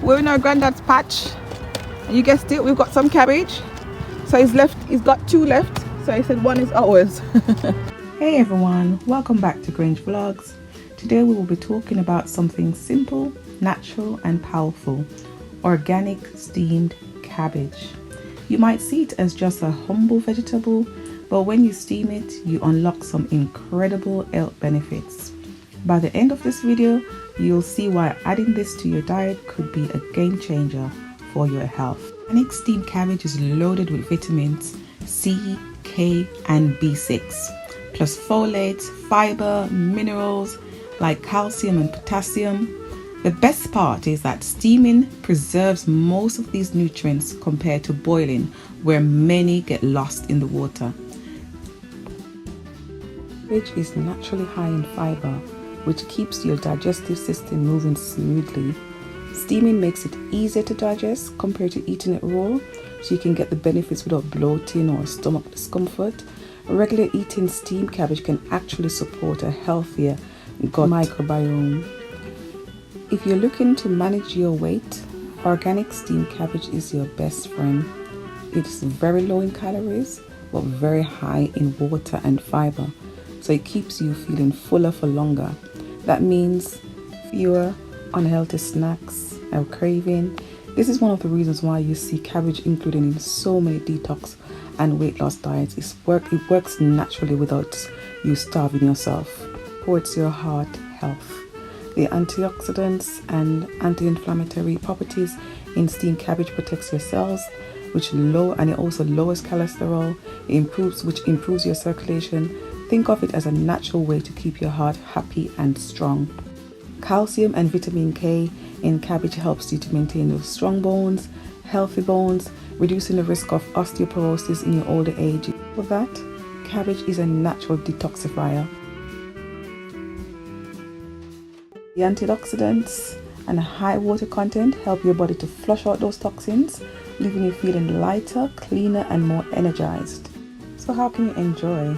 we're in our granddad's patch, and you guessed it, we've got some cabbage. So he's got 2 left, so he said 1 is ours. Hey everyone, welcome back to Grange Vlogs. Today we will be talking about something simple, natural and powerful: organic steamed cabbage. You might see it as just a humble vegetable, but when you steam it, you unlock some incredible health benefits. By the end of this video, you'll see why adding this to your diet could be a game changer for your health. Organic steamed cabbage is loaded with vitamins C, K and B6, plus folate, fiber, minerals like calcium and potassium. The best part is that steaming preserves most of these nutrients compared to boiling, where many get lost in the water. Cabbage is naturally high in fiber, which keeps your digestive system moving smoothly. Steaming makes it easier to digest compared to eating it raw, so you can get the benefits without bloating or stomach discomfort. Regular eating steamed cabbage can actually support a healthier gut microbiome. If you're looking to manage your weight, organic steamed cabbage is your best friend. It's very low in calories, but very high in water and fiber, so it keeps you feeling fuller for longer. That means fewer unhealthy snacks or craving. This is one of the reasons why you see cabbage included in so many detox and weight loss diets. It works naturally without you starving yourself. Supports your heart health. The antioxidants and anti-inflammatory properties in steamed cabbage protects your cells, and it also lowers cholesterol, which improves your circulation. Think of it as a natural way to keep your heart happy and strong. Calcium and vitamin K in cabbage helps you to maintain those strong bones, healthy bones, reducing the risk of osteoporosis in your older age. For that, cabbage is a natural detoxifier. The antioxidants and high water content help your body to flush out those toxins, leaving you feeling lighter, cleaner and more energized. So how can you enjoy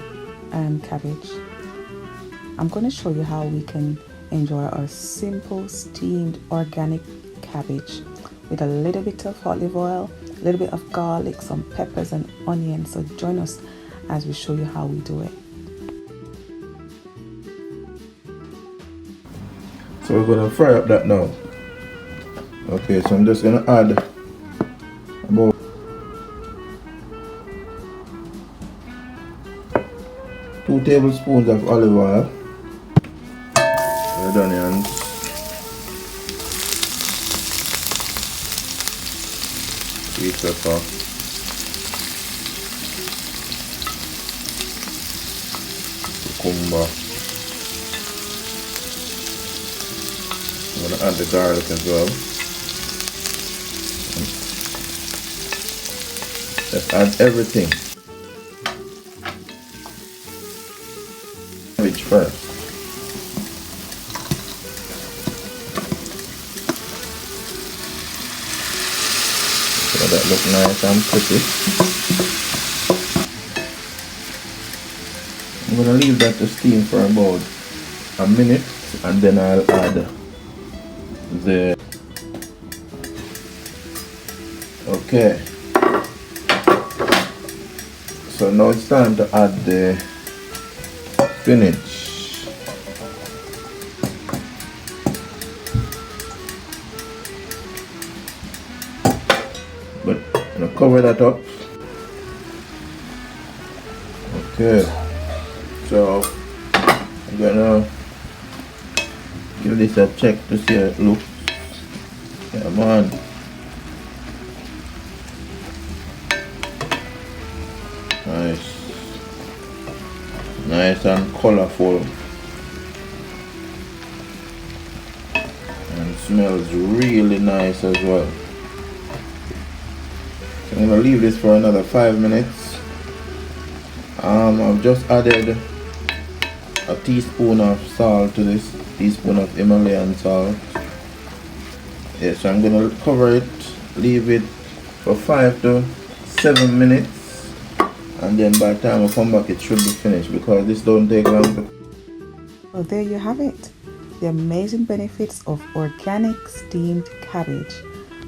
cabbage? I'm going to show you how we can enjoy our simple steamed organic cabbage with a little bit of olive oil, a little bit of garlic, some peppers and onions. So join us as we show you how we do it. So we're going to fry up that now. Okay, so I'm just going to add about 2 tablespoons of olive oil, red onions, sweet pepper, cucumber. I'm going to add the garlic as well. Let's add everything. Cabbage first. So that look nice and pretty. I'm going to leave that to steam for about a minute, and then I'll add okay, so now it's time to add the spinach. But I'm gonna cover that up. Okay, so I'm gonna give this a check to see how it looks. Come on. Nice and colorful, and smells really nice as well. So I'm gonna leave this for another 5 minutes. I've just added a teaspoon of salt to this, teaspoon of Himalayan salt. Yeah, so I'm gonna cover it, leave it for 5 to 7 minutes, and then by the time I come back it should be finished, because this don't take long to... Well, there you have it, the amazing benefits of organic steamed cabbage.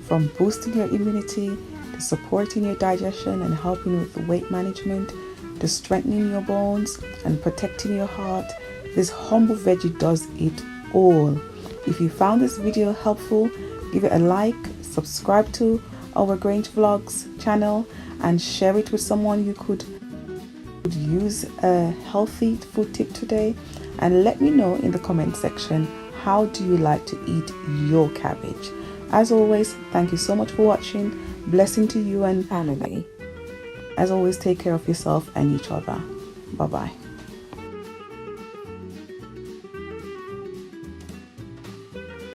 from boosting your immunity to supporting your digestion and helping with the weight management to strengthening your bones and protecting your heart. This humble veggie does it all. If you found this video helpful, give it a like, subscribe to our Grange Vlogs channel, and share it with someone you could use a healthy food tip today. And let me know in the comment section, how do you like to eat your cabbage? As always, thank you so much for watching. Blessing to you and family. As always, take care of yourself and each other. Bye bye.